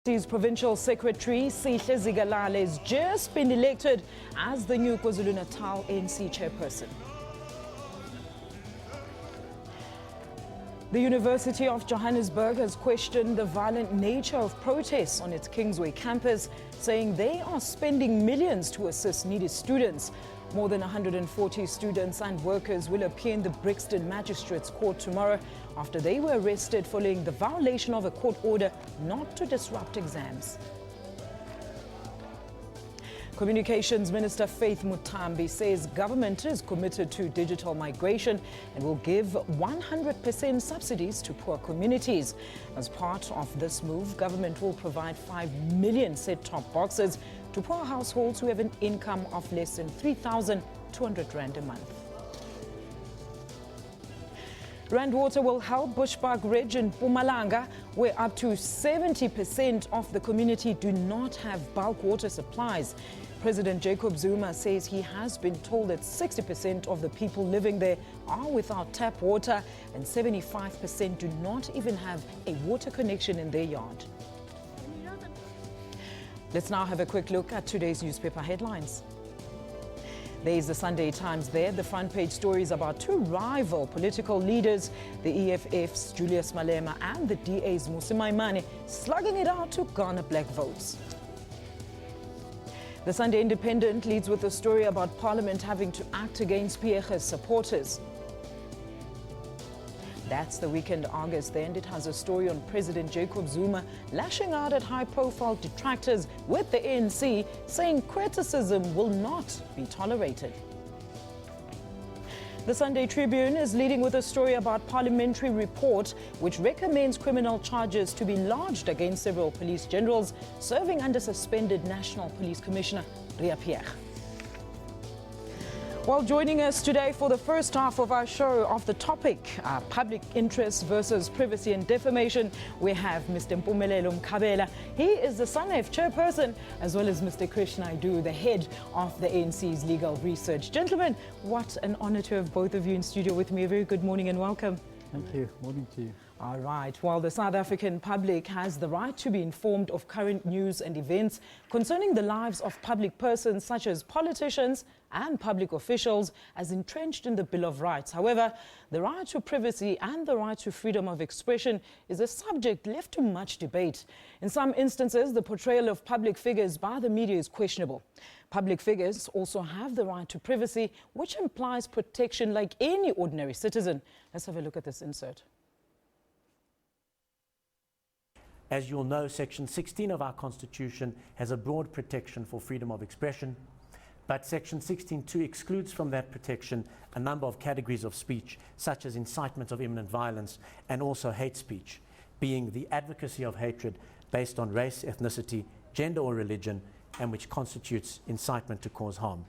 His provincial secretary, Sihle Zigalala, has just been elected as the new KwaZulu-Natal ANC chairperson. The University of Johannesburg has questioned the violent nature of protests on its Kingsway campus, saying they are spending millions to assist needy students. More than 140 students and workers will appear in the Brixton Magistrates Court tomorrow after they were arrested following the violation of a court order not to disrupt exams. Communications Minister Faith Muthambi says government is committed to digital migration and will give 100% subsidies to poor communities. As part of this move, government will provide 5 million set-top boxes to poor households who have an income of less than 3,200 rand a month. Randwater will help Bushbuck Ridge in Mpumalanga, where up to 70% of the community do not have bulk water supplies. President Jacob Zuma says he has been told that 60% of the people living there are without tap water and 75% do not even have a water connection in their yard. Let's now have a quick look at today's newspaper headlines. There's the Sunday Times there. The front page stories about two rival political leaders, the EFF's Julius Malema and the DA's Mmusi Maimane, slugging it out to garner black votes. The Sunday Independent leads with a story about Parliament having to act against Piege's supporters. That's the Weekend Argus there, and it has a story on President Jacob Zuma lashing out at high-profile detractors with the ANC, saying criticism will not be tolerated. The Sunday Tribune is leading with a story about parliamentary report which recommends criminal charges to be lodged against several police generals serving under suspended National Police Commissioner Ria Pierre. Well, joining us today for the first half of our show of the topic, public interest versus privacy and defamation, we have Mr. Mpumelelo Mkhabela. He is the SANEF chairperson, as well as Mr. Krishna Naidu, the head of the ANC's legal research. Gentlemen, what an honor to have both of you in studio with me. A very good morning and welcome. Thank you. Morning to you. All right. Well, the South African public has the right to be informed of current news and events concerning the lives of public persons such as politicians and public officials as entrenched in the Bill of Rights. However, the right to privacy and the right to freedom of expression is a subject left to much debate. In some instances, the portrayal of public figures by the media is questionable. Public figures also have the right to privacy, which implies protection like any ordinary citizen. Let's have a look at this insert. As you'll know, Section 16 of our Constitution has a broad protection for freedom of expression, but Section 16.2 excludes from that protection a number of categories of speech, such as incitement of imminent violence and also hate speech, being the advocacy of hatred based on race, ethnicity, gender or religion, and which constitutes incitement to cause harm.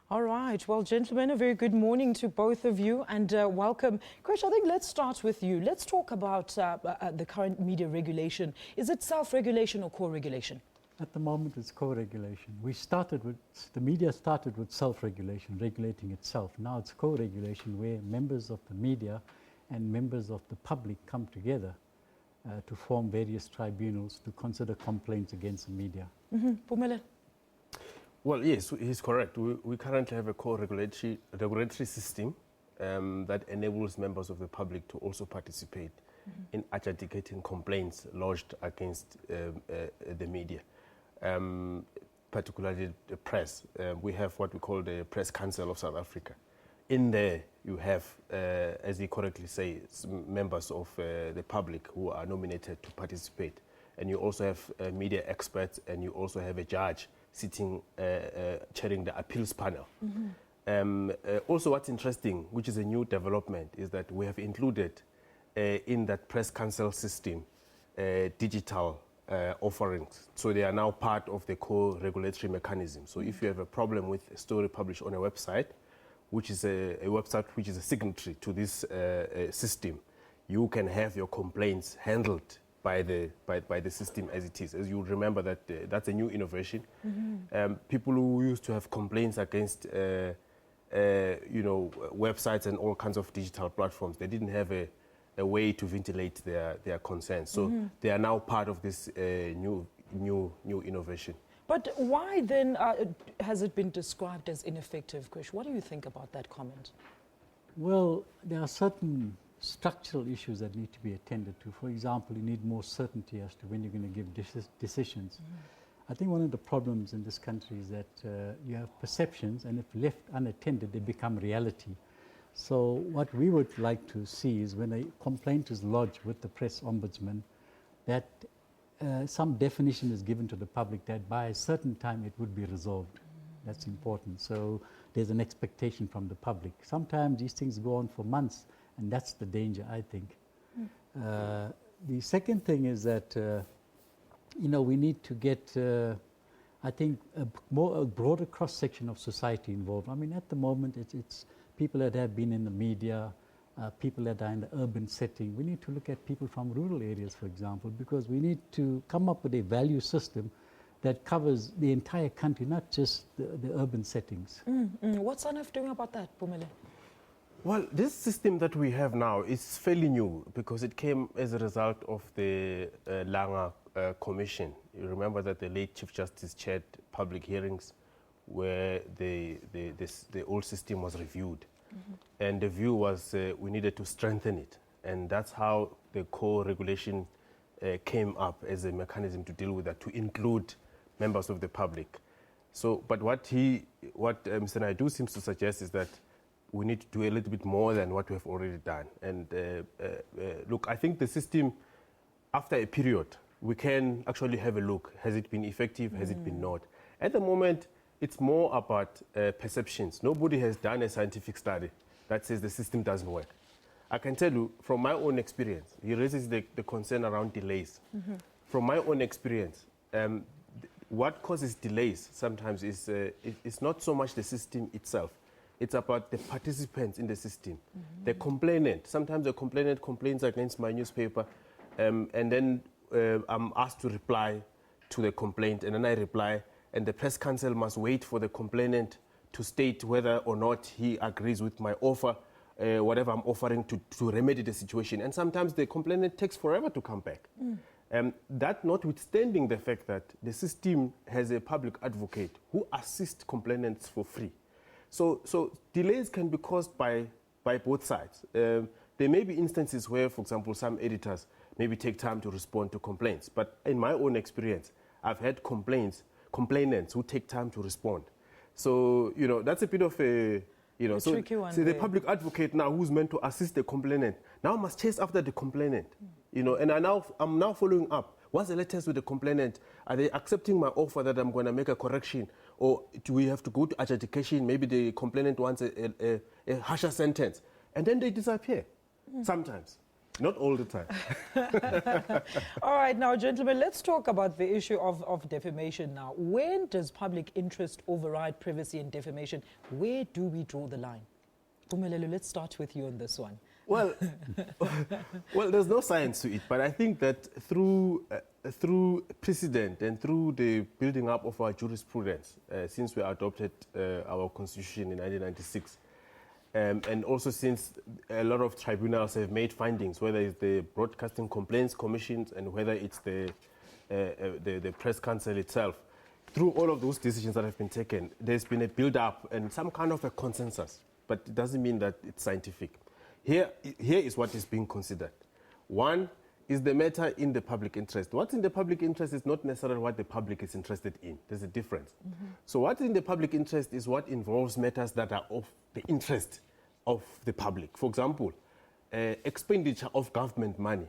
All right. Well, gentlemen, a very good morning to both of you and welcome. Krish, I think let's start with you. Let's talk about the current media regulation. Is it self-regulation or co-regulation? At the moment, it's co-regulation. The media started with self-regulation, regulating itself. Now it's co-regulation where members of the media and members of the public come together to form various tribunals to consider complaints against the media. Pumela? Well, yes, he's correct. We currently have a regulatory system that enables members of the public to also participate in adjudicating complaints lodged against the media, particularly the press. We have what we call the Press Council of South Africa. In there, you have, as he correctly says, members of the public who are nominated to participate. And you also have media experts, and you also have a judge sitting, chairing the appeals panel. Also, what's interesting, which is a new development, is that we have included in that press council system digital offerings. So they are now part of the co-regulatory mechanism. So if you have a problem with a story published on a website, which is a website which is a signatory to this system, you can have your complaints handled by the system as it is. As you remember, that's a new innovation. People who used to have complaints against websites and all kinds of digital platforms, they didn't have a a way to ventilate their concerns. So they are now part of this new innovation. But why then has it been described as ineffective, Krish? What do you think about that comment? Well, there are certain structural issues that need to be attended to. For example, you need more certainty as to when you're going to give decisions. I think one of the problems in this country is that you have perceptions, and if left unattended, they become reality. So what we would like to see is when a complaint is lodged with the press ombudsman, that some definition is given to the public that by a certain time it would be resolved. That's important. So there's an expectation from the public. Sometimes these things go on for months, and that's the danger, I think. The second thing is that, we need to get, I think, a broader cross-section of society involved. I mean, at the moment, it's people that have been in the media, people that are in the urban setting. We need to look at people from rural areas, for example, because we need to come up with a value system that covers the entire country, not just the urban settings. What's SANEF doing about that, Pumele? Well, this system that we have now is fairly new because it came as a result of the Langa Commission. You remember that the late Chief Justice chaired public hearings where the old system was reviewed. And the view was we needed to strengthen it. And that's how the co-regulation came up as a mechanism to deal with that, to include members of the public. So, but what Mr. Naidu seems to suggest is that we need to do a little bit more than what we have already done. And look, I think the system, after a period, we can actually have a look. Has it been effective? Has it been not? At the moment, it's more about perceptions. Nobody has done a scientific study that says the system doesn't work. I can tell you from my own experience, he raises the concern around delays. From my own experience, what causes delays sometimes is it's not so much the system itself. It's about the participants in the system. The complainant, sometimes the complainant complains against my newspaper, and then I'm asked to reply to the complaint, and then I reply, and the press council must wait for the complainant to state whether or not he agrees with my offer, whatever I'm offering to remedy the situation. And sometimes the complainant takes forever to come back. That notwithstanding the fact that the system has a public advocate who assists complainants for free. So delays can be caused by both sides. There may be instances where, for example, some editors maybe take time to respond to complaints. But in my own experience, I've had complainants who take time to respond. So, that's a bit of a, tricky one. So the public advocate now who's meant to assist the complainant now must chase after the complainant, and I'm now following up. What's the latest with the complainant? Are they accepting my offer that I'm going to make a correction? Or do we have to go to adjudication? Maybe the complainant wants a harsher sentence. And then they disappear. Sometimes. Not all the time. All right, now, gentlemen, let's talk about the issue of defamation now. When does public interest override privacy and defamation? Where do we draw the line? Pumelelo, let's start with you on this one. Well, there's no science to it, but I think that through precedent and through the building up of our jurisprudence, since we adopted our constitution in 1996, and also since a lot of tribunals have made findings, whether it's the Broadcasting Complaints Commissions and whether it's the Press Council itself, through all of those decisions that have been taken, there's been a build-up and some kind of a consensus, but it doesn't mean that it's scientific. Here is what is being considered. One is the matter in the public interest. What's in the public interest is not necessarily what the public is interested in. There's a difference. So what's in the public interest is what involves matters that are of the interest of the public. For example, expenditure of government money.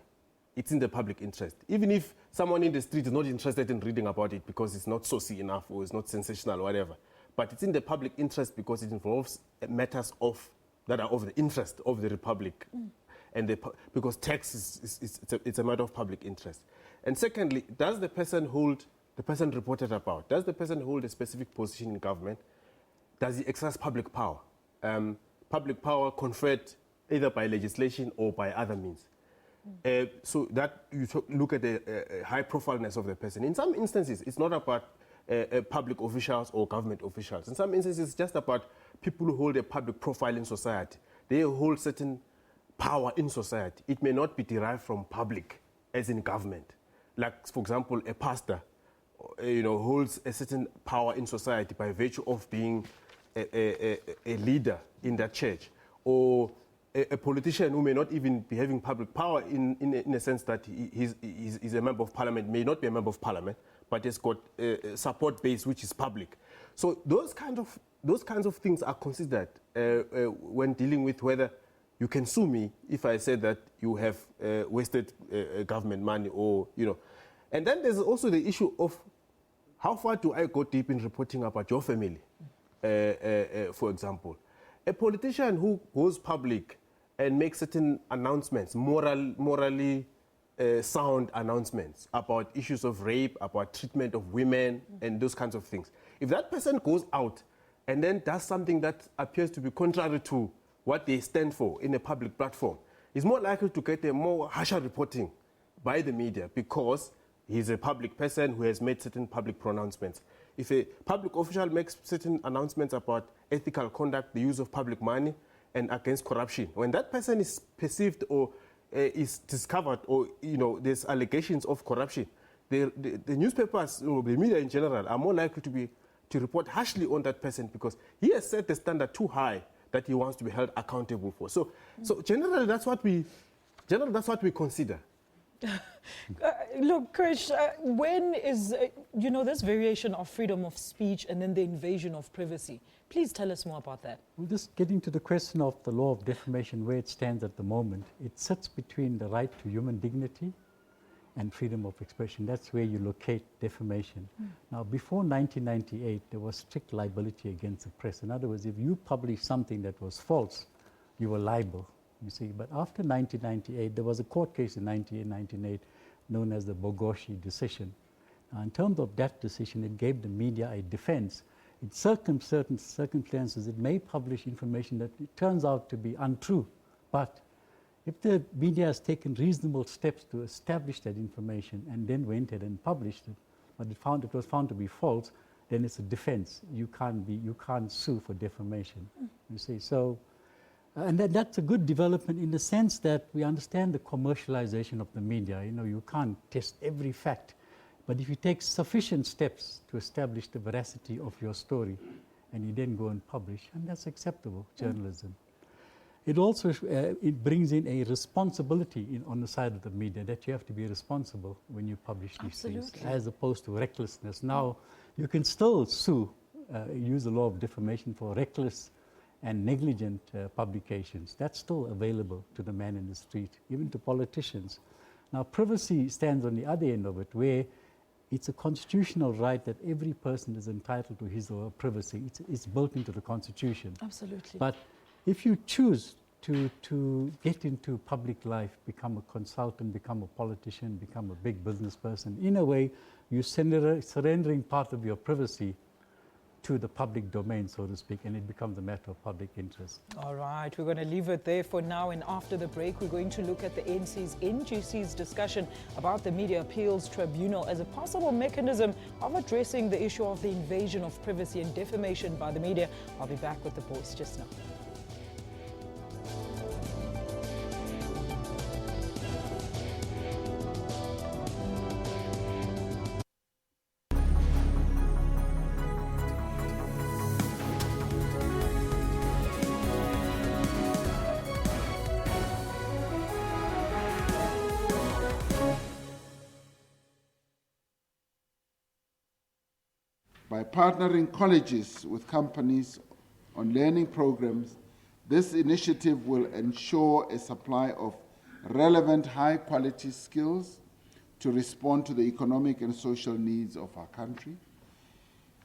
It's in the public interest. Even if someone in the street is not interested in reading about it because it's not saucy enough or it's not sensational or whatever. But it's in the public interest because it involves matters that are of the interest of the republic, and because tax it's a matter of public interest. And secondly, does the person reported about, does the person hold a specific position in government? Does he exercise public power? Public power conferred either by legislation or by other means. So that you look at the high profileness of the person. In some instances, it's not about public officials or government officials. In some instances, it's just about people who hold a public profile in society. They hold certain power in society, it may not be derived from public, as in government. Like, for example, a pastor, holds a certain power in society by virtue of being a leader in that church, or a politician who may not even be having public power in a sense that he's a member of parliament, may not be a member of parliament, but has got a support base which is public. So those kinds of things are considered when dealing with whether you can sue me if I say that you have wasted government money, or And then there's also the issue of how far do I go deep in reporting about your family, for example. A politician who goes public and makes certain announcements, morally sound announcements about issues of rape, about treatment of women, and those kinds of things. If that person goes out and then does something that appears to be contrary to what they stand for in a public platform, he's more likely to get a more harsher reporting by the media because he's a public person who has made certain public pronouncements. If a public official makes certain announcements about ethical conduct, the use of public money, and against corruption, when that person is perceived or is discovered, or there's allegations of corruption, the newspapers, the media in general, are more likely to report harshly on that person because he has set the standard too high that he wants to be held accountable for. So generally, that's what we consider. Look, Krish, when is, this variation of freedom of speech and then the invasion of privacy? Please tell us more about that. Well, just getting to the question of the law of defamation, where it stands at the moment, it sits between the right to human dignity and freedom of expression. That's where you locate defamation. Now, before 1998, there was strict liability against the press. In other words, if you published something that was false, you were liable. You see, but after 1998, there was a court case in 1998 known as the Bogoshi decision. Now, in terms of that decision, it gave the media a defense. In certain circumstances, it may publish information that it turns out to be untrue. But if the media has taken reasonable steps to establish that information and then went ahead and published it, but it was found to be false, then it's a defense. You can't sue for defamation. You see, so. And that's a good development in the sense that we understand the commercialization of the media. You can't test every fact. But if you take sufficient steps to establish the veracity of your story and you then go and publish, and that's acceptable journalism. It also it brings in a responsibility on the side of the media that you have to be responsible when you publish these things, as opposed to recklessness. Now, you can still sue, use the law of defamation for reckless and negligent publications. That's still available to the man in the street, even to politicians. Now, privacy stands on the other end of it, where it's a constitutional right that every person is entitled to his or her privacy. It's built into the Constitution. Absolutely. But if you choose to get into public life, become a consultant, become a politician, become a big business person, in a way, you're surrendering part of your privacy to the public domain, so to speak, and it becomes a matter of public interest. All right, we're going to leave it there for now, and after the break, we're going to look at the ANC's NGC's discussion about the Media Appeals Tribunal as a possible mechanism of addressing the issue of the invasion of privacy and defamation by the media. I'll be back with the voice just now. By partnering colleges with companies on learning programs, this initiative will ensure a supply of relevant high-quality skills to respond to the economic and social needs of our country.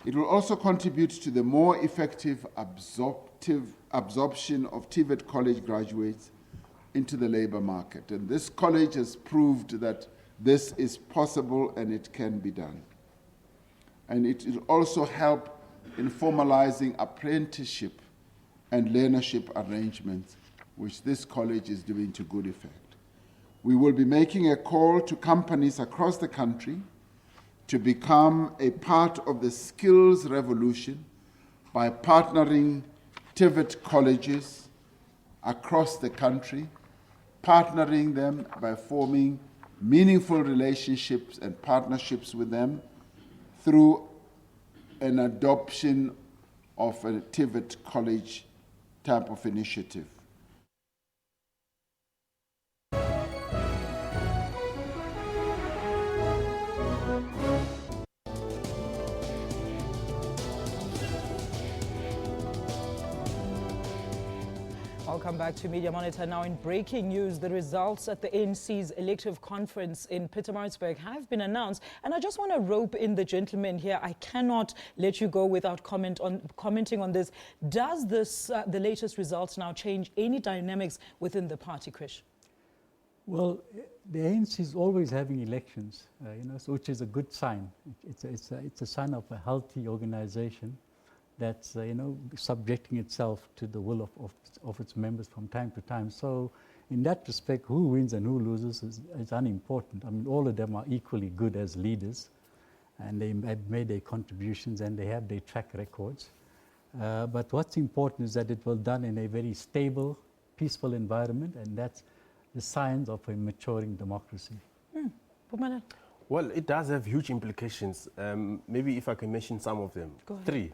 It will also contribute to the more effective absorption of TVET college graduates into the labor market. And this college has proved that this is possible and it can be done. And it will also help in formalizing apprenticeship and learnership arrangements, which this college is doing to good effect. We will be making a call to companies across the country to become a part of the skills revolution by partnering TVET colleges across the country partnering them by forming meaningful relationships and partnerships with them through an adoption of a TVET college type of initiative. Welcome back to Media Monitor. Now in breaking news, the results at the ANC's elective conference in Pietermaritzburg have been announced. And I just want to rope in the gentleman here. I cannot let you go without commenting on this. Does this, the latest results now change any dynamics within the party, Krish? Well, the ANC is always having elections, so which is a good sign. It's a sign of a healthy organization that's subjecting itself to the will of its members from time to time. So in that respect, who wins and who loses is unimportant. I mean, all of them are equally good as leaders, and they have made their contributions and they have their track records. But what's important is that it was done in a very stable, peaceful environment, and that's the signs of a maturing democracy. Well, it does have huge implications. Maybe if I can mention some of them. Go ahead. 3.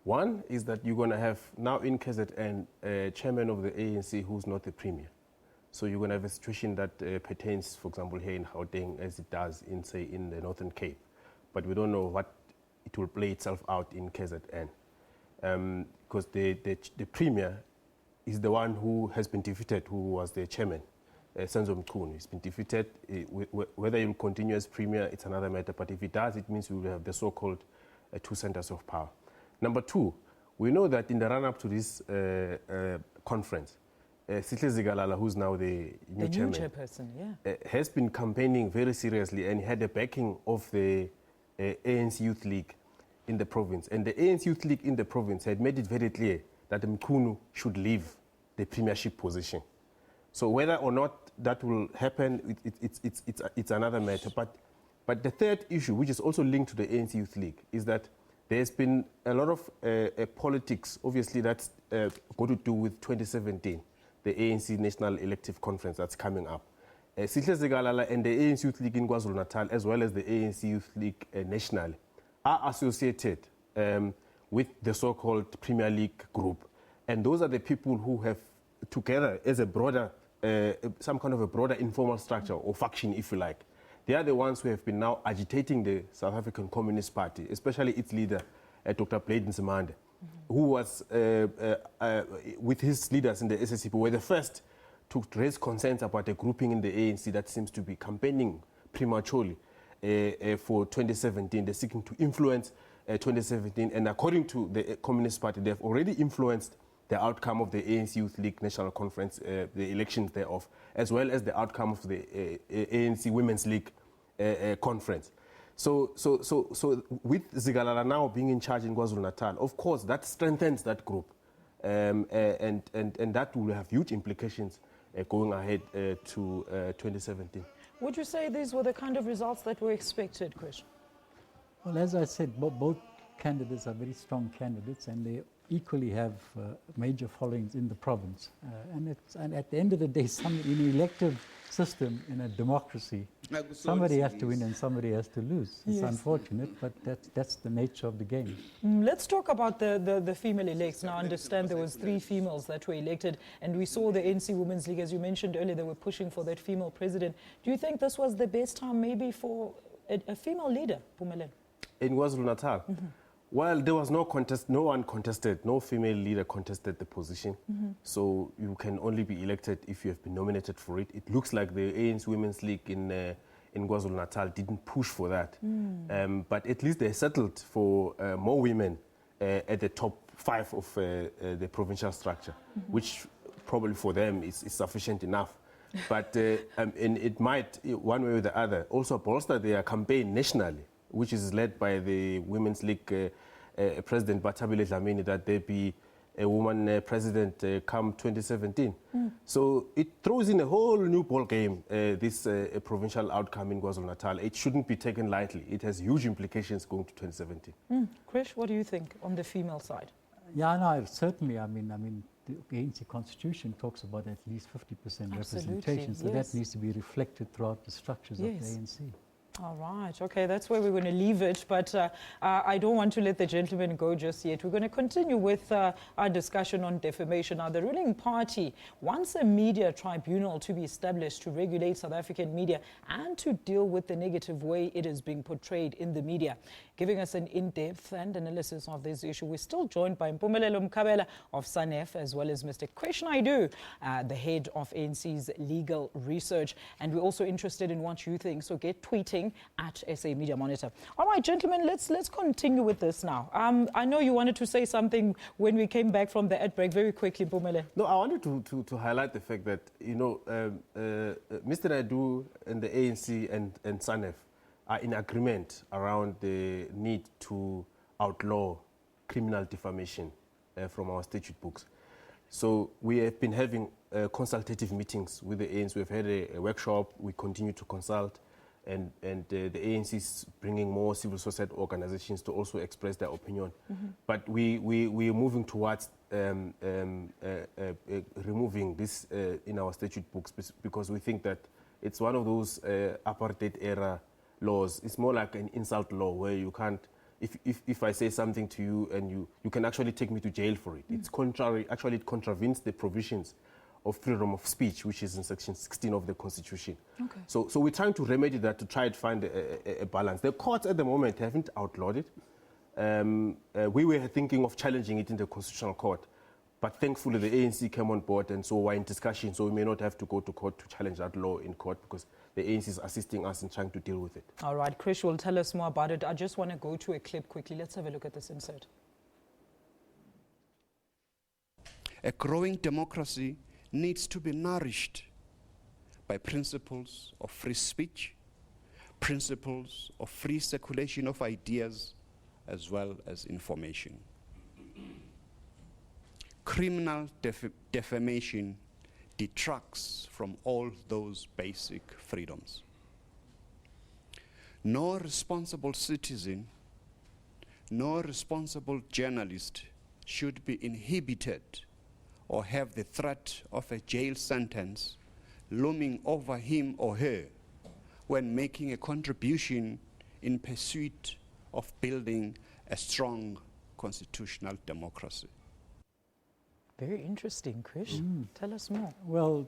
One is that you're going to have now in KZN a chairman of the ANC who's not the premier. So you're going to have a situation that pertains, for example, here in Gauteng as it does in, say, in the Northern Cape. But we don't know what it will play itself out in KZN. Because the premier is the one who has been defeated, who was the chairman, Senzo Mchunu. He's been defeated. Whether he'll continue as premier, it's another matter. But if he does, it means we will have the so-called 2 centers of power. Number 2, we know that in the run-up to this conference, Sihle Zikalala, who's now the new chairperson, has been campaigning very seriously and had the backing of the ANC Youth League in the province. And the ANC Youth League in the province had made it very clear that Mchunu should leave the premiership position. So whether or not that will happen, it's another matter. But the third issue, which is also linked to the ANC Youth League, is that there's been a lot of politics, obviously, that's got to do with 2017, the ANC National Elective Conference that's coming up. Sihle Zikalala and the ANC Youth League in KwaZulu-Natal, as well as the ANC Youth League nationally, are associated with the so-called Premier League group. And those are the people who have, together as a broader, some kind of a broader informal structure or faction, if you like. They are the ones who have been now agitating the South African Communist Party, especially its leader, Dr. Blade Nzimande, who was, with his leaders in the SABC, were the first to raise concerns about a grouping in the ANC that seems to be campaigning prematurely for 2017. They're seeking to influence 2017, and according to the Communist Party, they've already influenced the outcome of the ANC Youth League National Conference, the elections thereof, as well as the outcome of the ANC Women's League conference. So with Zikalala now being in charge in KwaZulu-Natal, of course, that strengthens that group, and that will have huge implications going ahead to 2017. Would you say these were the kind of results that were expected, Krish? Well, as I said, both candidates are very strong candidates, and they equally have major followings in the province. And at the end of the day, in an elective system, in a democracy, somebody has to win and somebody has to lose. It's unfortunate, but that's the nature of the game. Let's talk about the female elects. Now, I understand there was 3 females that were elected, and we saw the ANC Women's League, as you mentioned earlier, they were pushing for that female president. Do you think this was the best time maybe for a female leader, Pumelen? In KwaZulu-Natal? Well, there was no contest, no one contested, no female leader contested the position. So you can only be elected if you have been nominated for it. It looks like the ANC Women's League in KwaZulu-Natal didn't push for that. But at least they settled for more women at the top 5 of the provincial structure, which probably for them is sufficient enough. But and it might, one way or the other, also bolster their campaign nationally, which is led by the Women's League President Bathabile Dlamini, that there be a woman president come 2017. So it throws in a whole new ball game, this provincial outcome in KwaZulu-Natal. It shouldn't be taken lightly. It has huge implications going to 2017. Krish, what do you think on the female side? Yeah, no, certainly. I mean, the ANC constitution talks about at least 50% Absolutely, representation. So yes. that needs to be reflected throughout the structures of the Yes. ANC. All right, okay, that's where we're going to leave it, but I don't want to let the gentleman go just yet. We're going to continue with our discussion on defamation. Now, the ruling party wants a media tribunal to be established to regulate South African media and to deal with the negative way it is being portrayed in the media. Giving us an in-depth and analysis of this issue, we're still joined by Mpumelelo Mkhabela of SANEF, as well as Mr. Krish Naidu, the head of ANC's legal research. And we're also interested in what you think, so get tweeting at SA Media Monitor. All right, gentlemen, let's continue with this now. I know you wanted to say something when we came back from the ad break. Very quickly, Mpumele. No, I wanted to highlight the fact that, you know, Mr. Naidu and the ANC and SANEF are in agreement around the need to outlaw criminal defamation from our statute books. So we have been having consultative meetings with the ANC. We've had a workshop. We continue to consult. And the ANC is bringing more civil society organizations to also express their opinion. Mm-hmm. But we are moving towards removing this in our statute books because we think that it's one of those apartheid-era laws. It's more like an insult law where you can't, if I say something to you and you can actually take me to jail for it. Mm. It's contrary, actually it contravenes the provisions of freedom of speech, which is in section 16 of the Constitution. Okay. So we're trying to remedy that to try to find a balance. The courts at the moment haven't outlawed it. We were thinking of challenging it in the Constitutional Court, but thankfully the ANC came on board, and so we're in discussion, so we may not have to go to court to challenge that law in court because the ANC is assisting us in trying to deal with it. All right, Krish will tell us more about it. I just want to go to a clip quickly. Let's have a look at this insert. A growing democracy needs to be nourished by principles of free speech, principles of free circulation of ideas, as well as information. Criminal defamation detracts from all those basic freedoms. No responsible citizen, no responsible journalist should be inhibited or have the threat of a jail sentence looming over him or her when making a contribution in pursuit of building a strong constitutional democracy. Very interesting, Krish. Mm. Tell us more. Well,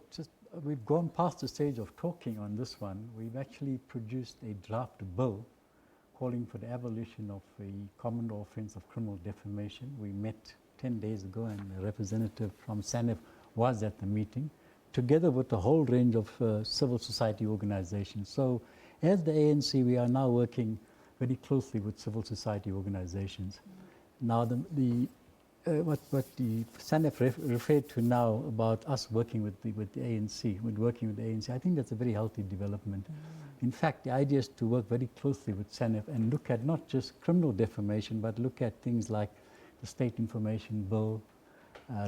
we've gone past the stage of talking on this one. We've actually produced a draft bill calling for the abolition of a common law offense of criminal defamation. We met 10 days ago, and a representative from SANEF was at the meeting, together with a whole range of civil society organizations. So as the ANC, we are now working very closely with civil society organizations. Now, what the SANEF referred to now about us working with the ANC, I think that's a very healthy development. In fact, the idea is to work very closely with SANEF and look at not just criminal defamation, but look at things like the State Information Bill,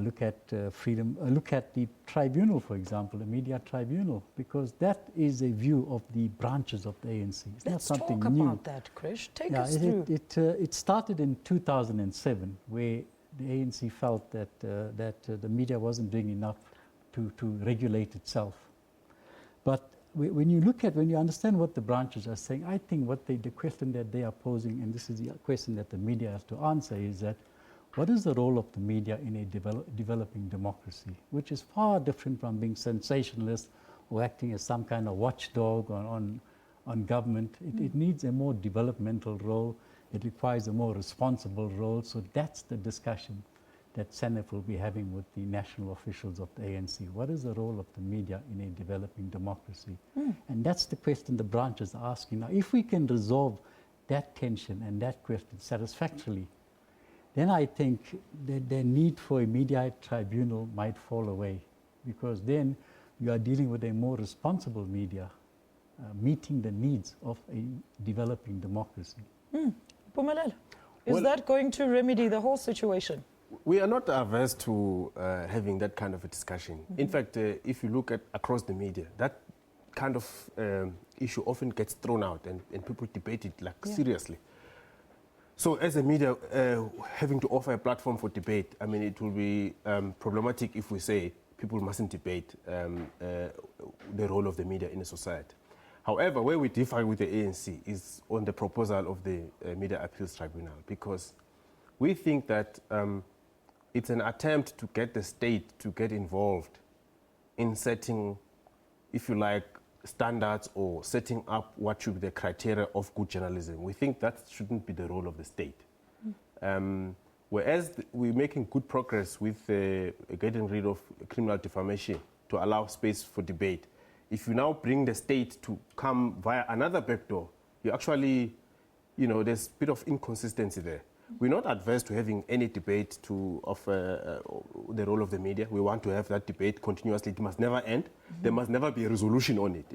look at freedom, look at the tribunal, for example, the media tribunal, because that is a view of the branches of the ANC. It's not something new. Let's talk about that, Krish. Take us through. It started in 2007, where the ANC felt that the media wasn't doing enough to regulate itself. But when you understand what the branches are saying, I think the question that they are posing, and this is the question that the media has to answer, is that what is the role of the media in a developing democracy, which is far different from being sensationalist or acting as some kind of watchdog on government. It needs a more developmental role. It requires a more responsible role. So that's the discussion that SANEF will be having with the national officials of the ANC. What is the role of the media in a developing democracy? And that's the question the branches are asking. Now, if we can resolve that tension and that question satisfactorily, then I think the need for a media tribunal might fall away, because then you are dealing with a more responsible media, meeting the needs of a developing democracy. Mpumelelo, is that going to remedy the whole situation? We are not averse to having that kind of a discussion. In fact, if you look at across the media, that kind of issue often gets thrown out and people debate it seriously. So as a media, having to offer a platform for debate, I mean, it will be problematic if we say people mustn't debate the role of the media in a society. However, where we differ with the ANC is on the proposal of the Media Appeals Tribunal, because we think that it's an attempt to get the state to get involved in setting, if you like, standards or setting up what should be the criteria of good journalism. We think that shouldn't be the role of the state. Whereas we're making good progress with getting rid of criminal defamation to allow space for debate. If you now bring the state to come via another backdoor, you actually, there's a bit of inconsistency there. We're not adverse to having any debate of the role of the media. We want to have that debate continuously. It must never end. There must never be a resolution on it.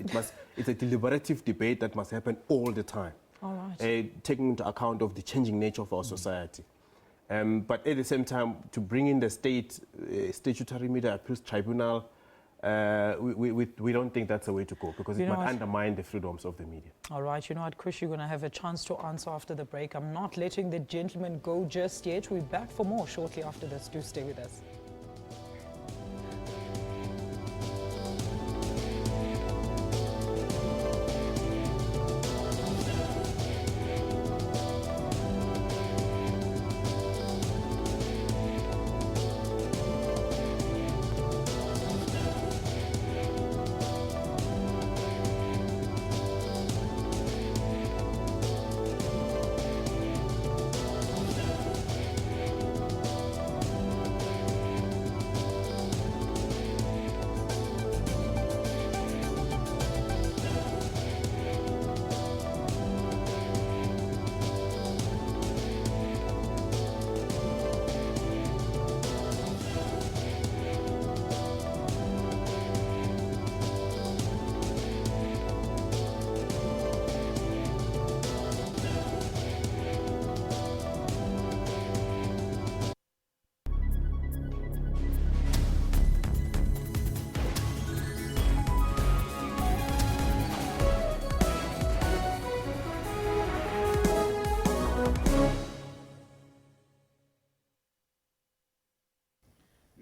It's a deliberative debate that must happen all the time, all right. taking into account of the changing nature of our society. But at the same time, to bring in the state statutory media appeals tribunal, we don't think that's the way to go, because it might undermine the freedoms of the media. All right, you know what, Chris, you're going to have a chance to answer after the break. I'm not letting the gentleman go just yet. We're back for more shortly after this. Do stay with us.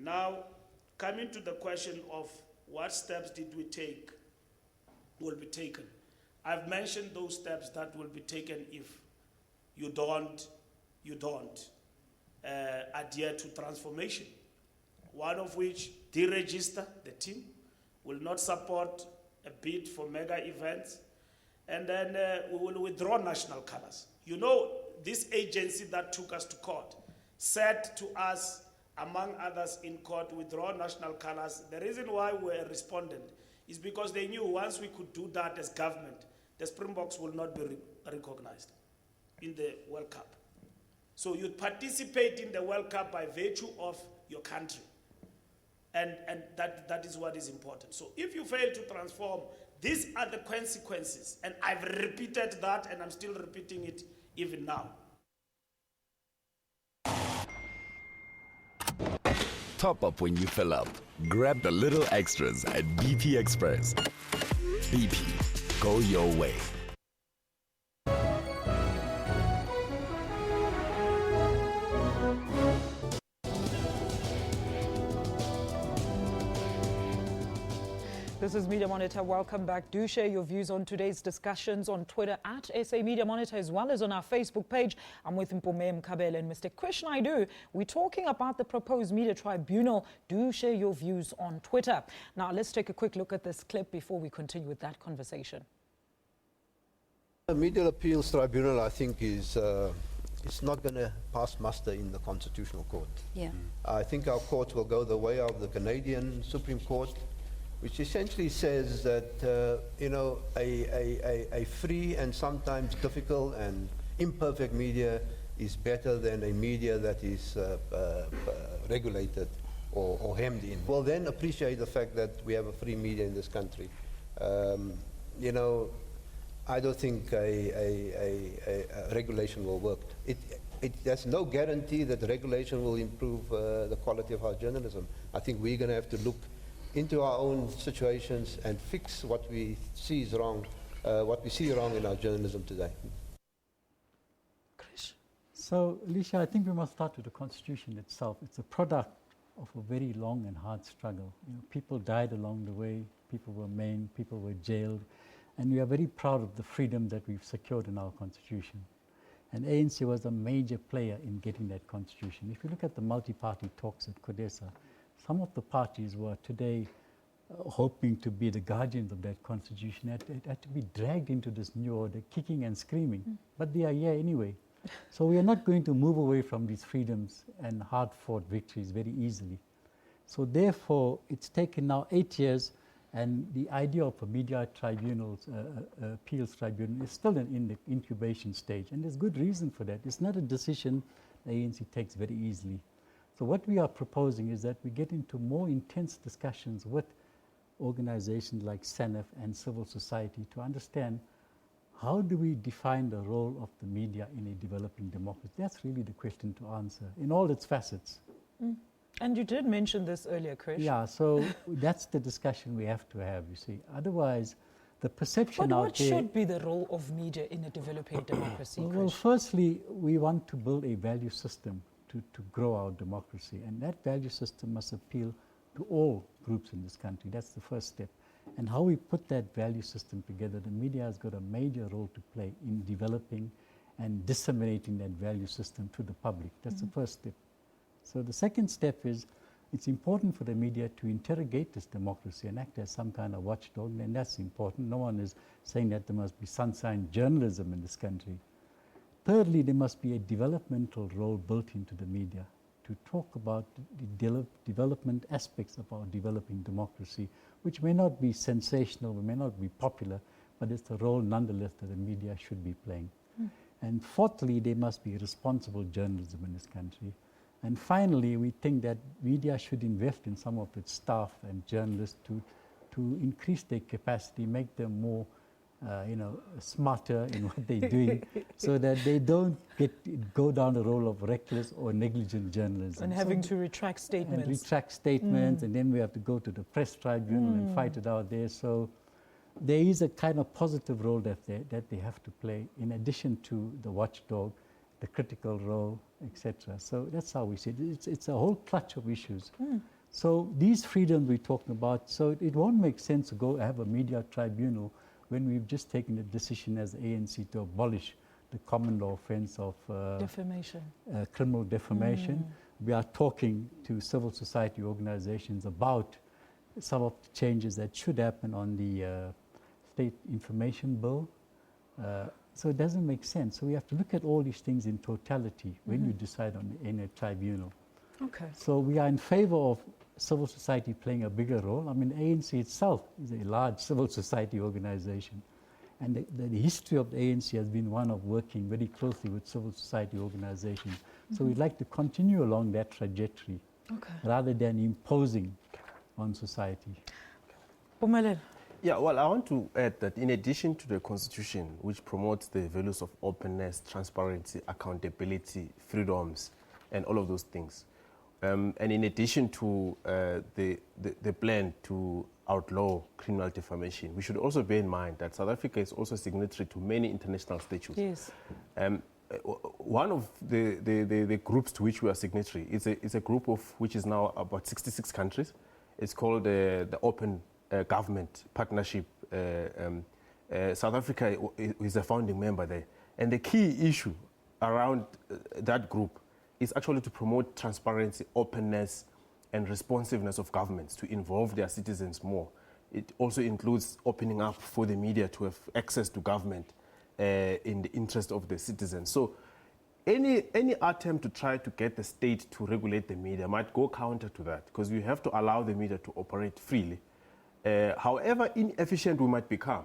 Now, coming to the question of what steps did we take, will be taken. I've mentioned those steps that will be taken if you don't adhere to transformation. One of which, deregister the team, will not support a bid for mega events, and then we will withdraw national colors. You know, this agency that took us to court said to us, among others in court, withdraw national colors. The reason why we were respondent is because they knew once we could do that as government, the Springboks will not be recognized in the World Cup. So you participate in the World Cup by virtue of your country. And that is what is important. So if you fail to transform, these are the consequences. And I've repeated that, and I'm still repeating it even now. Top up when you fill up. Grab the little extras at BP Express. BP, go your way. This is Media Monitor. Welcome back. Do share your views on today's discussions on Twitter at SA Media Monitor, as well as on our Facebook page. I'm with Mpumem Kabele and Mr. Krish Naidu. We're talking about the proposed media tribunal. Do share your views on Twitter. Now, let's take a quick look at this clip before we continue with that conversation. The Media Appeals Tribunal, I think, is it's not going to pass muster in the Constitutional Court. Yeah. I think our court will go the way of the Canadian Supreme Court, which essentially says that a free and sometimes difficult and imperfect media is better than a media that is regulated or hemmed in. We'll then appreciate the fact that we have a free media in this country. I don't think a regulation will work. There's no guarantee that regulation will improve the quality of our journalism. I think we're going to have to look into our own situations and fix what we see is wrong, what we see wrong in our journalism today. Krish, So, Alicia, I think we must start with the Constitution itself. It's a product of a very long and hard struggle. You know, people died along the way, people were maimed, people were jailed, and we are very proud of the freedom that we've secured in our Constitution. And ANC was a major player in getting that Constitution. If you look at the multi-party talks at CODESA, some of the parties were today hoping to be the guardians of that Constitution had to be dragged into this new order, kicking and screaming. But they are here anyway. So we are not going to move away from these freedoms and hard-fought victories very easily. So therefore, it's taken now 8 years, and the idea of a media tribunal, appeals tribunal, is still in the incubation stage. And there's good reason for that. It's not a decision the ANC takes very easily. So what we are proposing is that we get into more intense discussions with organizations like SANEF and civil society to understand how do we define the role of the media in a developing democracy? That's really the question to answer in all its facets. And you did mention this earlier, Krish. Yeah, so that's the discussion we have to have, you see. Otherwise, the perception But out what there... should be the role of media in a developing democracy, Well, Krish? firstly, we want to build a value system to grow our democracy. And that value system must appeal to all groups in this country. That's the first step. And how we put that value system together, the media has got a major role to play in developing and disseminating that value system to the public. That's the first step. So the second step is it's important for the media to interrogate this democracy and act as some kind of watchdog, and that's important. No one is saying that there must be sunshine journalism in this country. Thirdly, there must be a developmental role built into the media to talk about the development aspects of our developing democracy, which may not be sensational, may not be popular, but it's a role nonetheless that the media should be playing. And fourthly, there must be responsible journalism in this country. And finally, we think that media should invest in some of its staff and journalists to increase their capacity, make them more smarter in what they're doing, so that they don't go down the road of reckless or negligent journalism. And having to retract statements. And retract statements, and then we have to go to the press tribunal and fight it out there. So there is a kind of positive role that they have to play, in addition to the watchdog, the critical role, etc. So that's how we see it. It's a whole clutch of issues. So these freedoms we're talking about, so it won't make sense to go have a media tribunal when we've just taken a decision as ANC to abolish the common law offense of defamation, criminal defamation. We are talking to civil society organizations about some of the changes that should happen on the State Information Bill. So it doesn't make sense. So we have to look at all these things in totality when you decide on in a tribunal. Okay. So we are in favor of civil society playing a bigger role. I mean, ANC itself is a large civil society organization. And the history of the ANC has been one of working very closely with civil society organizations. So we'd like to continue along that trajectory rather than imposing on society. Pumelelo. Yeah, well, I want to add that in addition to the Constitution, which promotes the values of openness, transparency, accountability, freedoms, and all of those things, and in addition to the plan to outlaw criminal defamation, we should also bear in mind that South Africa is also signatory to many international statutes. Yes. One of the groups to which we are signatory is a group of which is now about 66 countries. It's called the Open Government Partnership. South Africa is a founding member there. And the key issue around that group is actually to promote transparency, openness, and responsiveness of governments to involve their citizens more. It also includes opening up for the media to have access to government in the interest of the citizens. So any attempt to try to get the state to regulate the media might go counter to that, because you have to allow the media to operate freely. However inefficient we might become,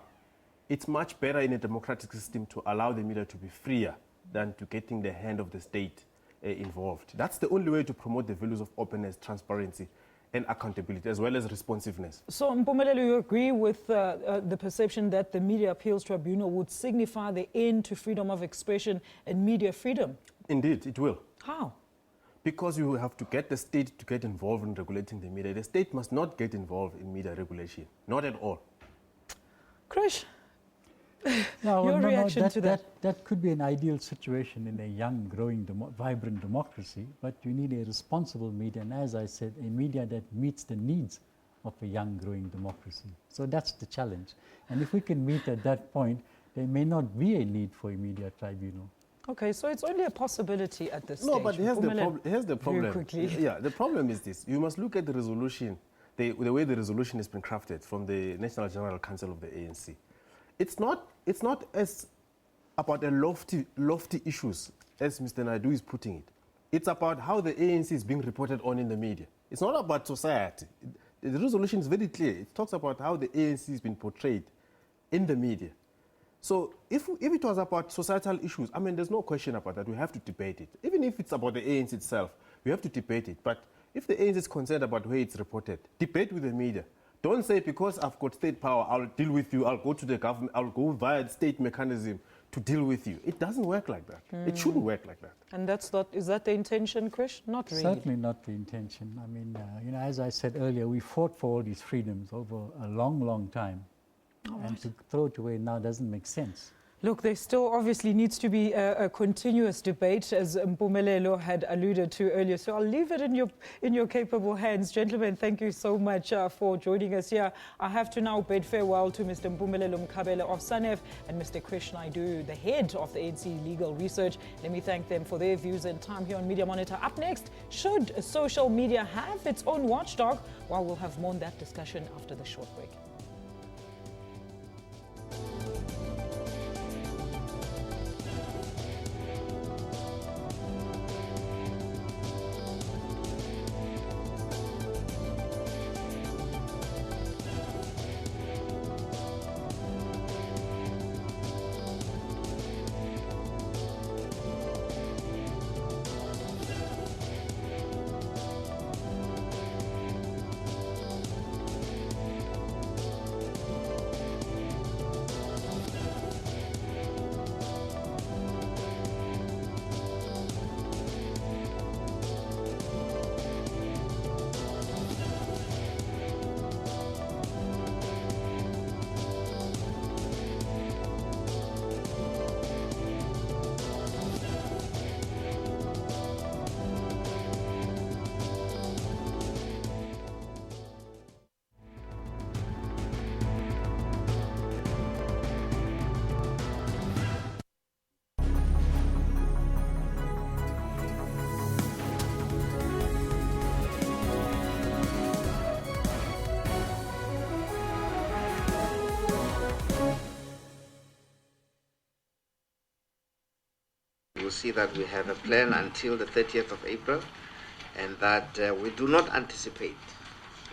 it's much better in a democratic system to allow the media to be freer than to getting the hand of the state involved. That's the only way to promote the values of openness, transparency, and accountability, as well as responsiveness. So, Mpumelelo, you agree with the perception that the Media Appeals Tribunal would signify the end to freedom of expression and media freedom? Indeed, it will. How? Because you have to get the state to get involved in regulating the media. The state must not get involved in media regulation, not at all. Krish? Your reaction to that? That could be an ideal situation in a young, growing, vibrant democracy, but you need a responsible media, and as I said, a media that meets the needs of a young, growing democracy. So that's the challenge. And if we can meet at that point, there may not be a need for a media tribunal. Okay, so it's only a possibility at this stage. No, but here's the problem. Very quickly. Yeah, the problem is this. You must look at the resolution, the way the resolution has been crafted from the National General Council of the ANC. It's not as about a lofty issues as Mr. Naidu is putting it. It's about how the ANC is being reported on in the media. It's not about society. The resolution is very clear. It talks about how the ANC has been portrayed in the media. So if it was about societal issues, I mean, there's no question about that. We have to debate it. Even if it's about the ANC itself, we have to debate it. But if the ANC is concerned about where it's reported, debate with the media. Don't say, because I've got state power, I'll deal with you, I'll go to the government, I'll go via the state mechanism to deal with you. It doesn't work like that. It shouldn't work like that. And is that the intention, Krish? Not really. Certainly not the intention. I mean, as I said earlier, we fought for all these freedoms over a long, long time. And to throw it away now doesn't make sense. Look, there still obviously needs to be a continuous debate, as Mpumelelo had alluded to earlier. So I'll leave it in your capable hands. Gentlemen, thank you so much for joining us here. I have to now bid farewell to Mr. Mpumelelo Mkhabela of SANEF and Mr. Krish Naidu, the head of the ANC Legal Research. Let me thank them for their views and time here on Media Monitor. Up next, should social media have its own watchdog? Well, we'll have more on that discussion after the short break. You'll see that we have a plan until the 30th of April, and that we do not anticipate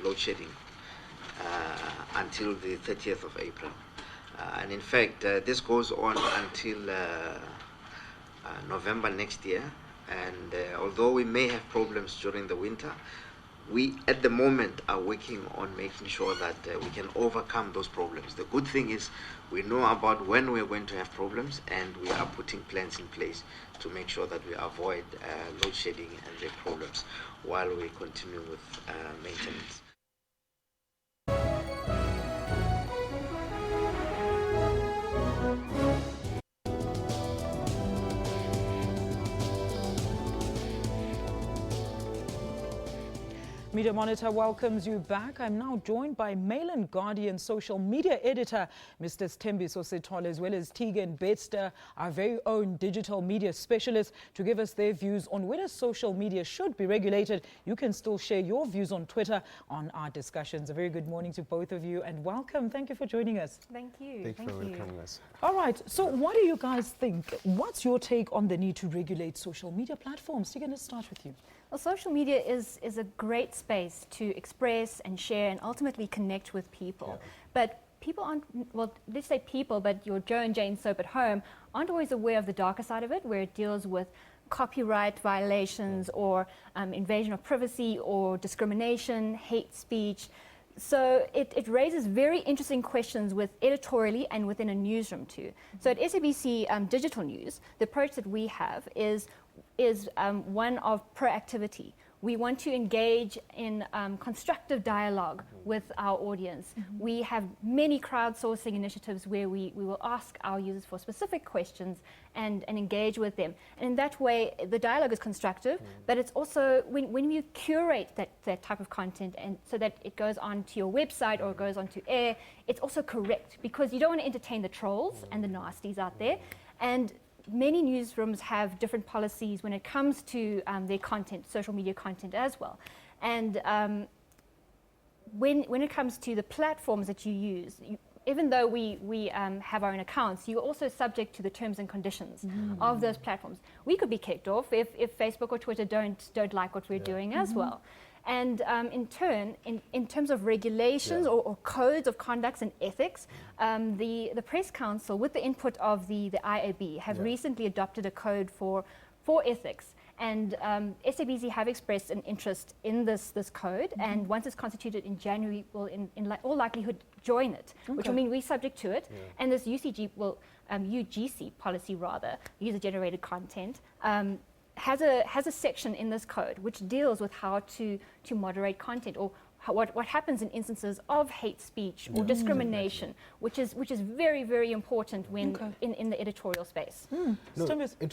load shedding until the 30th of April. And in fact, this goes on until November next year. And although we may have problems during the winter, we at the moment are working on making sure that we can overcome those problems. The good thing is we know about when we're going to have problems, and we are putting plans in place to make sure that we avoid load shedding and the problems while we continue with maintenance. Media Monitor welcomes you back. I'm now joined by Mail and Guardian social media editor, Mr. Sthembiso Sithole, as well as Tegan Betster, our very own digital media specialist, to give us their views on whether social media should be regulated. You can still share your views on Twitter on our discussions. A very good morning to both of you and welcome. Thank you for joining us. Thank you. Thank you for welcoming us. All right, so what do you guys think? What's your take on the need to regulate social media platforms? Tegan, let's start with you. Well, social media is a great space to express and share and ultimately connect with people. Yeah. But people aren't, well, let's say people, but your Joe and Jane soap at home aren't always aware of the darker side of it, where it deals with copyright violations or invasion of privacy or discrimination, hate speech. So it raises very interesting questions with editorially and within a newsroom too. So at SABC Digital News, the approach that we have is one of proactivity. We want to engage in constructive dialogue with our audience. We have many crowdsourcing initiatives where we will ask our users for specific questions and engage with them. And in that way, the dialogue is constructive, but it's also, when you curate that type of content and so that it goes onto your website or it goes onto air, it's also correct, because you don't want to entertain the trolls and the nasties out there. And many newsrooms have different policies when it comes to their content, social media content as well. And when it comes to the platforms that you use, even though we have our own accounts, you're also subject to the terms and conditions of those platforms. We could be kicked off if Facebook or Twitter don't like what we're doing as well. And in turn, in terms of regulations or codes of conducts and ethics, the Press Council, with the input of the IAB, have recently adopted a code for ethics. And SABC have expressed an interest in this code, and once it's constituted in January, will in all likelihood join it, which will mean we're subject to it. And this UGC policy, rather, user-generated content, has a section in this code which deals with how to moderate content, or what happens in instances of hate speech or discrimination, which is very, very important when in the editorial space.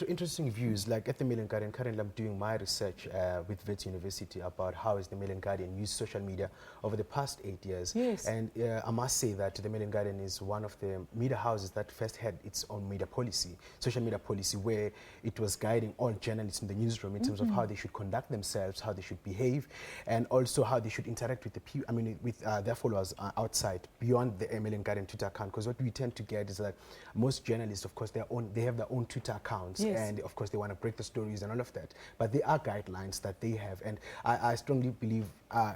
Interesting views. Like at the Mail and Guardian, currently I'm doing my research with Wits University about how has the Mail and Guardian used social media over the past 8 years. Yes. And I must say that the Mail and Guardian is one of the media houses that first had its own media policy, social media policy, where it was guiding all journalists in the newsroom in terms of how they should conduct themselves, how they should behave, and also how they should interact with the people, with their followers outside, beyond the Mail and Guardian Twitter account. Because what we tend to get is that most journalists, of course, they have their own Twitter accounts, and of course they want to break the stories and all of that. But there are guidelines that they have, and I strongly believe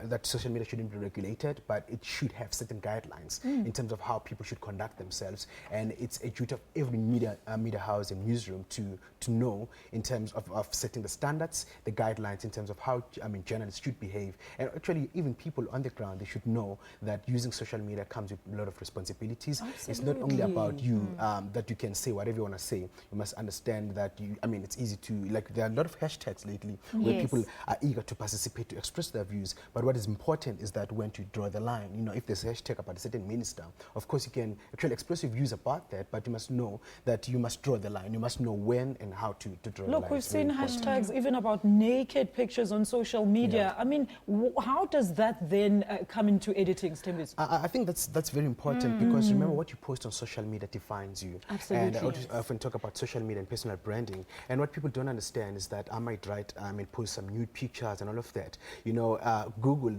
that social media shouldn't be regulated, but it should have certain guidelines in terms of how people should conduct themselves. And it's a duty of every media house and newsroom to know in terms of setting the standards, the guidelines in terms of how journalists should behave. And actually, even people on the ground, they should know that using social media comes with a lot of responsibilities. Absolutely. It's not only about you, that you can say whatever you want to say. You must understand that it's easy to, like, there are a lot of hashtags lately where people are eager to participate, to express their views. But what is important is that when to draw the line, if there's a hashtag about a certain minister, of course you can actually express your views about that, but you must know that you must draw the line. You must know when and how to draw the line. Look, we've seen hashtags even about naked pictures on social media. I mean, how does that then come into editing, Stembis? I think that's very important, because remember, what you post on social media defines you. Absolutely. And I often talk about social media and personal branding. And what people don't understand is that I might write, post some nude pictures and all of that. Google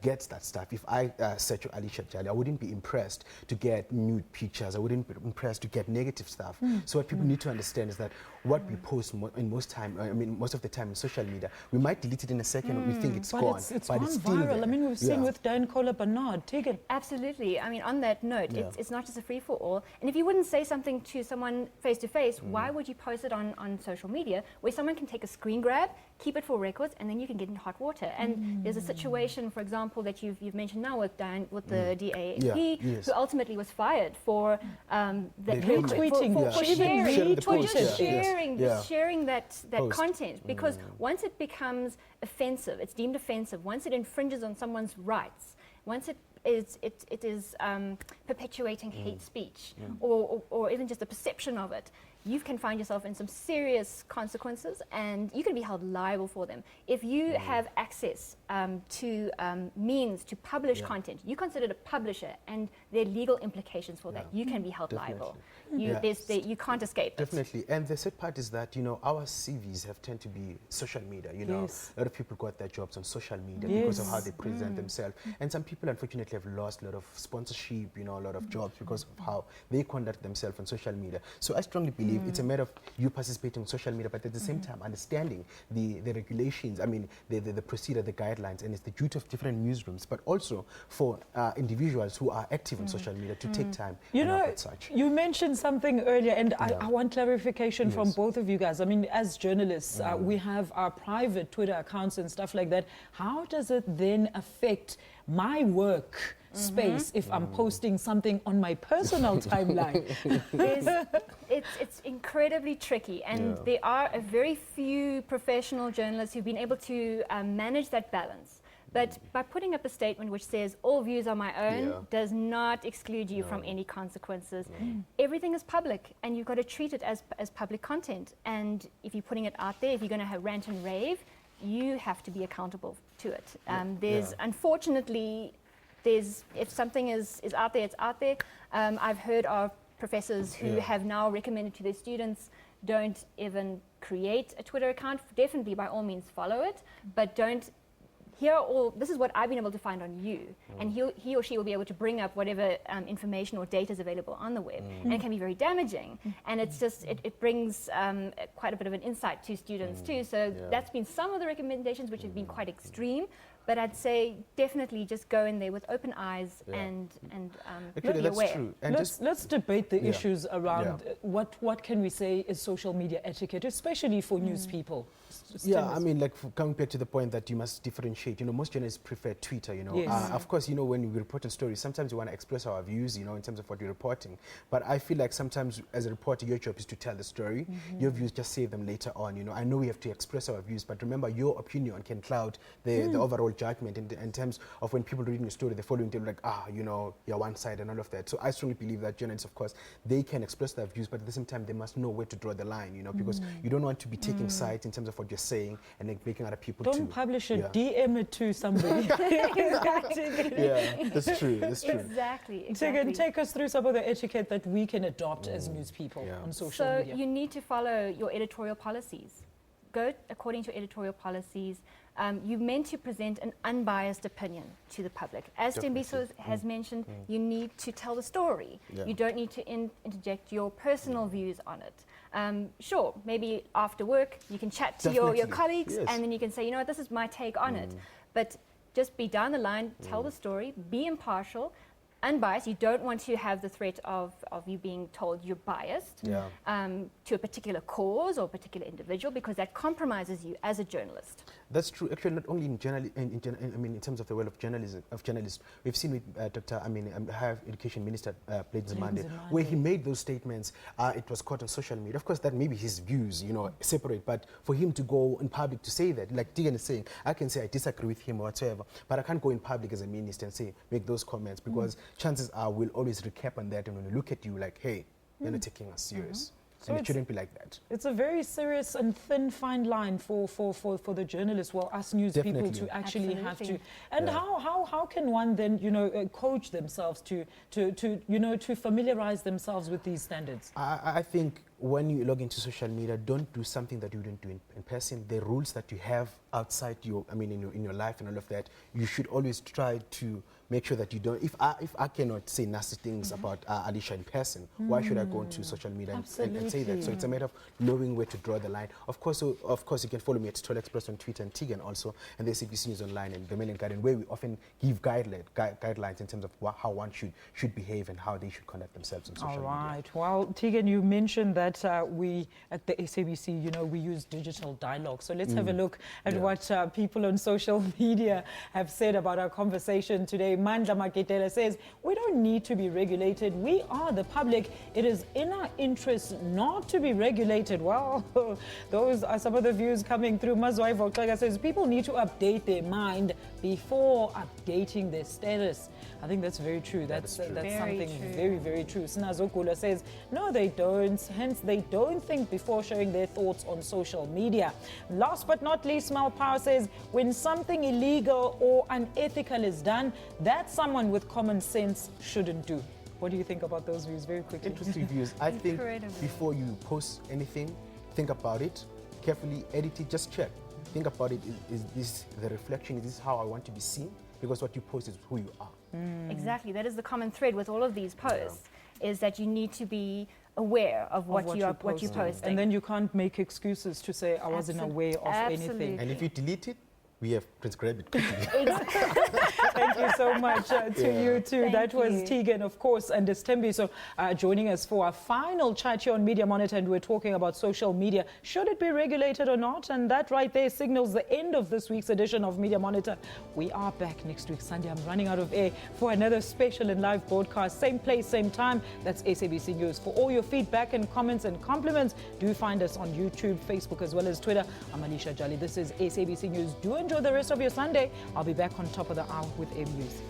gets that stuff. If I search Alicia Jali, I wouldn't be impressed to get nude pictures. I wouldn't be impressed to get negative stuff. So what people need to understand is that what we post most of the time in social media, we might delete it in a second. We think it's gone, it's but gone it's still viral. there. I mean, we've seen with Dan Kohler Bernard. Take it. Absolutely. I mean, on that note, it's not just a free-for-all. And if you wouldn't say something to someone face-to-face, why would you post it on social media, where someone can take a screen grab, keep it for records, and then you can get in hot water? And there's a situation, for example, that you've mentioned now with Dan, with the DAAP, who ultimately was fired for sharing that content, because once it becomes offensive, it's deemed offensive. Once it infringes on someone's rights, once it is perpetuating hate speech, or even just the perception of it, you can find yourself in some serious consequences, and you can be held liable for them. If you have access to means to publish content, you're considered a publisher, and there are legal implications for that. You can be held liable. You can't escape Definitely. And the sad part is that, our CVs have tend to be social media. A lot of people got their jobs on social media because of how they present themselves. And some people, unfortunately, have lost a lot of sponsorship, a lot of jobs because of how they conduct themselves on social media. So I strongly believe it's a matter of you participating on social media, but at the same time understanding the regulations, the procedure, the guidelines, and it's the duty of different newsrooms, but also for individuals who are active on social media to take time and help with such. You mentioned something earlier, and I want clarification from both of you guys. As journalists, we have our private Twitter accounts and stuff like that. How does it then affect my work space if I'm posting something on my personal timeline? It's incredibly tricky, and there are a very few professional journalists who've been able to manage that balance. But by putting up a statement which says all views are my own does not exclude you from any consequences. Everything is public, and you've got to treat it as public content. And if you're putting it out there, if you're going to have rant and rave, you have to be accountable to it. Unfortunately, if something is out there, it's out there. I've heard of professors who have now recommended to their students, don't even create a Twitter account. Definitely, by all means, follow it, but don't. This is what I've been able to find on you, and he or she will be able to bring up whatever information or data is available on the web, and it can be very damaging, and it's just, it brings quite a bit of an insight to students too, so that's been some of the recommendations which have been quite extreme, but I'd say definitely just go in there with open eyes and Actually, be that's aware. true. And Let's debate the issues around what can we say is social media etiquette, especially for news people. Yeah, I mean, like coming back to the point that you must differentiate. You know, most journalists prefer Twitter. You know, of course, you know, when we report on stories, sometimes we want to express our views. You know, in terms of what we're reporting. But I feel like sometimes, as a reporter, your job is to tell the story. Your views, just save them later on. You know, I know we have to express our views, but remember, your opinion can cloud the overall judgment in terms of when people reading the story, they're following them like, you know, you're one side and all of that. So I strongly believe that journalists, of course, they can express their views, but at the same time, they must know where to draw the line. You know, because you don't want to be taking sides in terms of what you're saying and then making other people don't publish it, DM it to somebody. Yeah, that's true. That's true. Exactly. Take us through some of the etiquette that we can adopt as news people on social media. So you need to follow your editorial policies. Go according to editorial policies. You're meant to present an unbiased opinion to the public. As Tembiso has mentioned, you need to tell the story. You don't need to interject your personal views on it. Sure, maybe after work you can chat to your colleagues and then you can say, you know what, this is my take on it. But just be down the line, tell the story, be impartial, unbiased. You don't want to have the threat of you being told you're biased to a particular cause or a particular individual, because that compromises you as a journalist. That's true. Actually, not only in terms of the world of journalists, we've seen with Dr. Higher Education Minister Blades Zimande, where he made those statements. It was caught on social media. Of course, that may be his views, you know, separate. But for him to go in public to say that, like Tegan is saying, I can say I disagree with him or whatever, but I can't go in public as a minister and make those comments, because chances are we'll always recap on that, and when we look at you like, hey, you're not taking us serious. So and it shouldn't be like that. It's a very serious and thin, fine line for the journalists, us news people to actually have to. And how can one then, you know, coach themselves to familiarize themselves with these standards? I think when you log into social media, don't do something that you don't do in person. The rules that you have outside in your life and all of that, you should always try to make sure that you don't. If I cannot say nasty things about Alicia in person, why should I go into social media and say that? So it's a matter of knowing where to draw the line. Of course, you can follow me at Toll Express on Twitter and Tegan also, and the SABC News Online and the Mail and Guardian, where we often give guidelines in terms of how one should behave and how they should conduct themselves on social media. All right. Well, Tegan, you mentioned that we at the SABC, you know, we use digital dialogue. So let's have a look at what people on social media have said about our conversation today. Mandla Maketela says, we don't need to be regulated. We are the public. It is in our interest not to be regulated. Well, those are some of the views coming through. Mazwai Volklega says, people need to update their mind before updating their status. I think that's very true. That's something very, very true. Sinazokula says, no, they don't. Hence, they don't think before sharing their thoughts on social media. Last but not least, Mal Power says, when something illegal or unethical is done, that someone with common sense shouldn't do. What do you think about those views? Very quickly. Interesting views. I think before you post anything, think about it, carefully edit it, just check. Think about it. Is this the reflection? Is this how I want to be seen? Because what you post is who you are. Exactly. That is the common thread with all of these posts, is that you need to be aware of what you're posting. And then you can't make excuses to say I wasn't aware of anything. And if you delete it, we have transcribed it quickly. Thank you so much to you too. Thank That was you. Tegan, of course, and Destembi. So joining us for our final chat here on Media Monitor, and we're talking about social media. Should it be regulated or not? And that right there signals the end of this week's edition of Media Monitor. We are back next week, Sunday. I'm running out of air for another special and live broadcast. Same place, same time. That's SABC News. For all your feedback and comments and compliments, do find us on YouTube, Facebook, as well as Twitter. I'm Alicia Jolly. This is SABC News. Do enjoy the rest of your Sunday. I'll be back on top of the hour with M News.